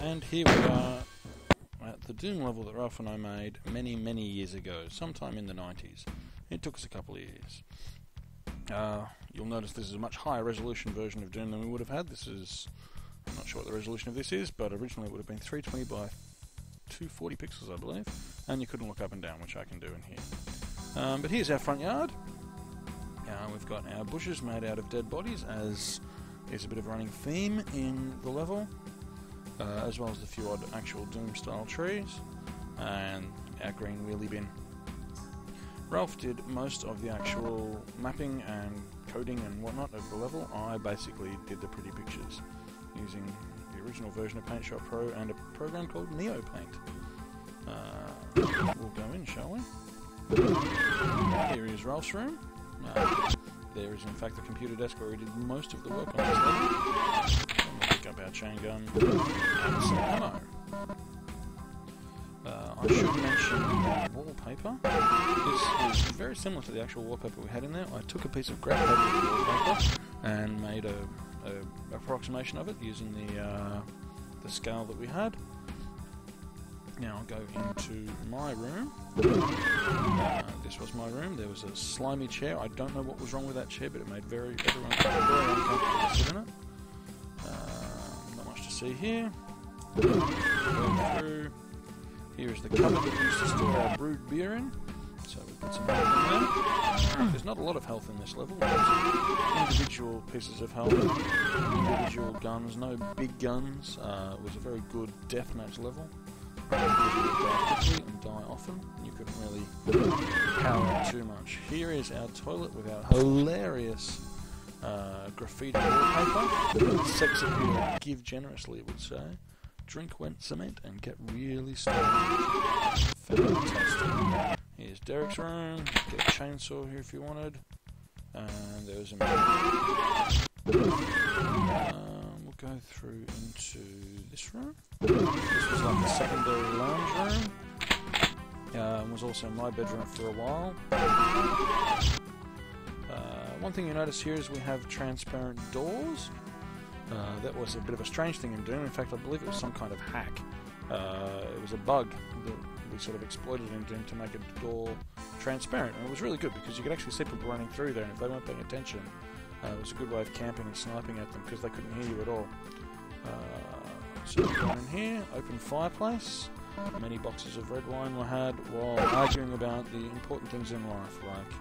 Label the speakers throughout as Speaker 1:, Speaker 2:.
Speaker 1: And here we are at the Doom level that Ralph and I made many, many years ago, sometime in the 90s. It took us a couple of years. You'll notice this is a much higher resolution version of Doom than we would have had. This is, I'm not sure what the resolution of this is, but originally it would have been 320 by 240 pixels, I believe, and you couldn't look up and down, which I can do in here. But here's our front yard. We've got our bushes made out of dead bodies, as is a bit of a running theme in the level, as well as the few odd actual Doom-style trees, and our green wheelie bin. Ralph did most of the actual mapping and coding and whatnot of the level. I basically did the pretty pictures using the original version of Paint Shop Pro and a program called NeoPaint. We'll go in, shall we? Here is Ralph's room. There is in fact the computer desk where we did most of the work on this level. And we'll pick up our chain gun and some ammo. I should mention the wallpaper. This is very similar to the actual wallpaper we had in there. I took a piece of graph paper of the wallpaper and made a approximation of it using the scale that we had. Now I'll go into my room. This was my room. There was a slimy chair. I don't know what was wrong with that chair, but it made everyone very uncomfortable to sit in it. Not much to see here. Going through. Here is the cupboard that we used to store our brewed beer in. So we've got some health in there. There's not a lot of health in this level. There's individual pieces of health, individual guns, no big guns. It was a very good deathmatch level. Because you would die quickly and die often. You couldn't really power it too much. Here is our toilet with our hilarious graffiti wallpaper. Sex appeal, give generously, it would say. Drink wet cement and get really stoned. Fantastic. Here's Derek's room. Get a chainsaw here if you wanted. And there was a we'll go through into this room. This was like the secondary lounge room. Was also my bedroom for a while. One thing you notice here is we have transparent doors. That was a bit of a strange thing in Doom. In fact, I believe it was some kind of hack. It was a bug that we sort of exploited in Doom to make a door transparent. And it was really good because you could actually see people running through there, and if they weren't paying attention, it was a good way of camping and sniping at them because they couldn't hear you at all. So we've gone in here, open fireplace. Many boxes of red wine were had while arguing about the important things in life, like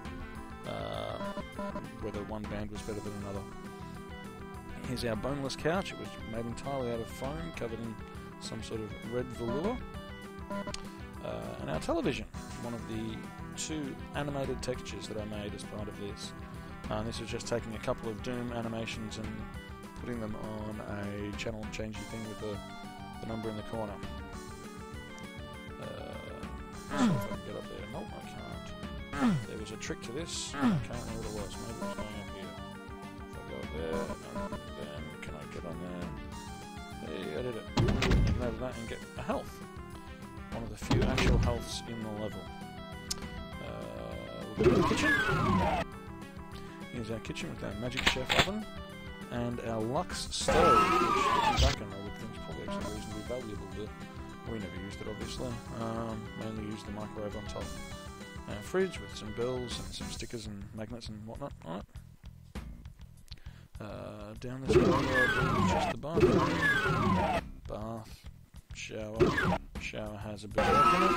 Speaker 1: whether one band was better than another. Here's our boneless couch. It was made entirely out of foam, covered in some sort of red velour. And our television, one of the 2 animated textures that I made as part of this. This was just taking a couple of Doom animations and putting them on a channel changing thing with the number in the corner. See if I can get up there. Nope, I can't. There was a trick to this. I can't remember what it was. Maybe it was going up here. If I go up there, then can I get on there? Hey, I did it. You can have that and get a health. One of the few actual healths in the level. We'll go to the kitchen. Here's our kitchen with our Magic Chef oven and our Lux stove, which looking back on I would think is probably actually reasonably valuable, but we never used it obviously. Mainly used the microwave on top. A fridge with some bills and some stickers and magnets and whatnot on it. Down this corridor is just the bathroom. Bath, shower. Shower has a bit of work in it.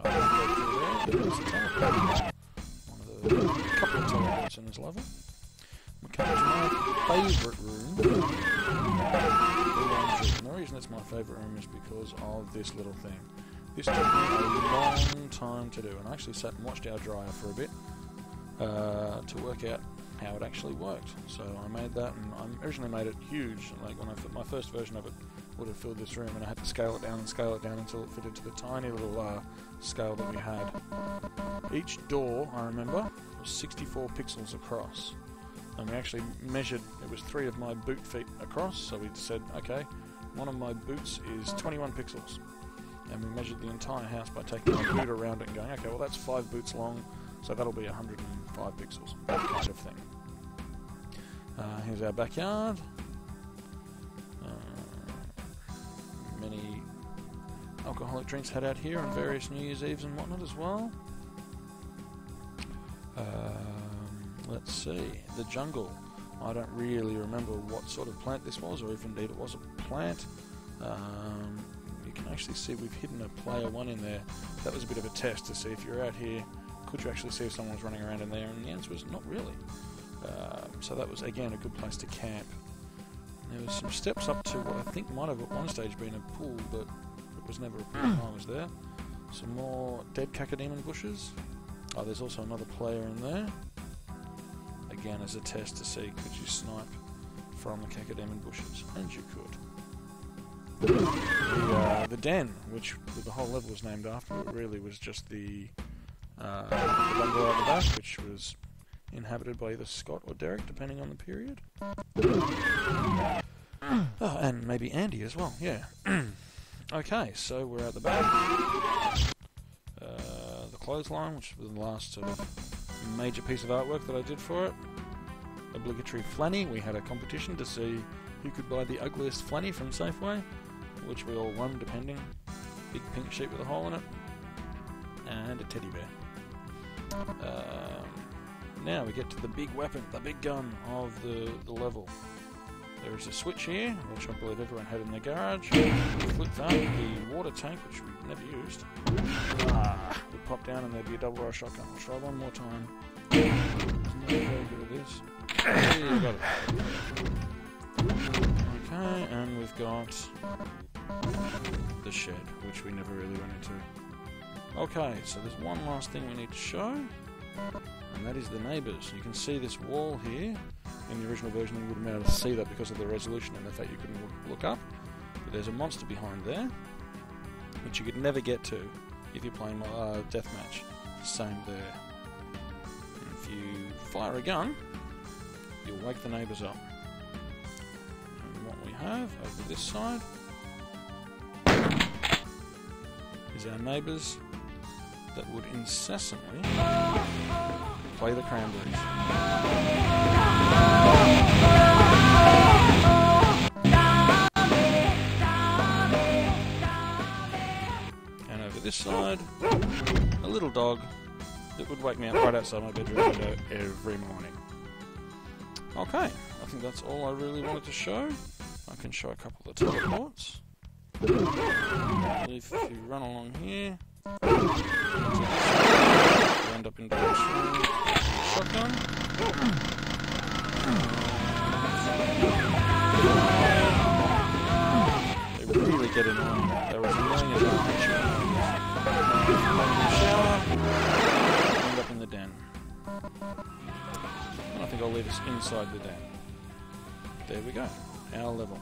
Speaker 1: I won't go through there. There's a teleport. One of the couple of teleports in this level. We come to my favourite room. The laundry. And the reason it's my favourite room is because of this little thing. This took me a long time to do, and I actually sat and watched our dryer for a bit to work out how it actually worked. So I made that, and I originally made it huge. Like when my first version of it would have filled this room, and I had to scale it down until it fitted to the tiny little scale that we had. Each door, I remember, was 64 pixels across. And we actually measured, it was 3 of my boot feet across, so we said, okay, one of my boots is 21 pixels. And we measured the entire house by taking my boot around it and going, okay, well that's 5 boots long, so that'll be 105 pixels, that kind of thing. Here's our backyard. alcoholic drinks had out here on various New Year's Eves and whatnot as well. Let's see, the jungle. I don't really remember what sort of plant this was, or if indeed it was a plant. You can actually see we've hidden a player 1 in there. That was a bit of a test to see if you're out here, could you actually see if someone was running around in there, and the answer was not really. So that was again a good place to camp. There was some steps up to what I think might have at one stage been a pool, but it was never a pool when I was there. Some more dead cacodemon bushes. Oh, there's also another player in there. Again, as a test to see could you snipe from the cacodemon bushes, and you could. The den, which the whole level was named after, it really was just the bungalow at the back, which was inhabited by either Scott or Derek, depending on the period. Oh, and maybe Andy as well, yeah. Okay, so we're at the back. The clothesline, which was the last sort of major piece of artwork that I did for it. Obligatory flanny. We had a competition to see who could buy the ugliest flanny from Safeway, which we all won, depending. Big pink sheet with a hole in it. And a teddy bear. Now we get to the big weapon, the big gun of the level. There is a switch here, which I believe everyone had in their garage. Flip that, the water tank, which we've never used, would pop down and there'd be a double barrel shotgun. I'll try one more time. Not very good at this. Yeah, got it. Okay, and we've got the shed, which we never really went into. Okay, so there's one last thing we need to show, and that is the neighbours. You can see this wall here. In the original version you wouldn't be able to see that because of the resolution and the fact you couldn't look up. But there's a monster behind there, which you could never get to if you're playing deathmatch. Same there. And if you fire a gun, you'll wake the neighbours up. And what we have over this side is our neighbours that would incessantly play the cranberries. And over this side, a little dog that would wake me up right outside my bedroom window every morning. Okay, I think that's all I really wanted to show. I can show a couple of the teleports. If you run along here, you end up in direction shotgun. They really get annoying. They were annoying as a shower, end up in the den. And I think I'll leave us inside the den. There we go, our level.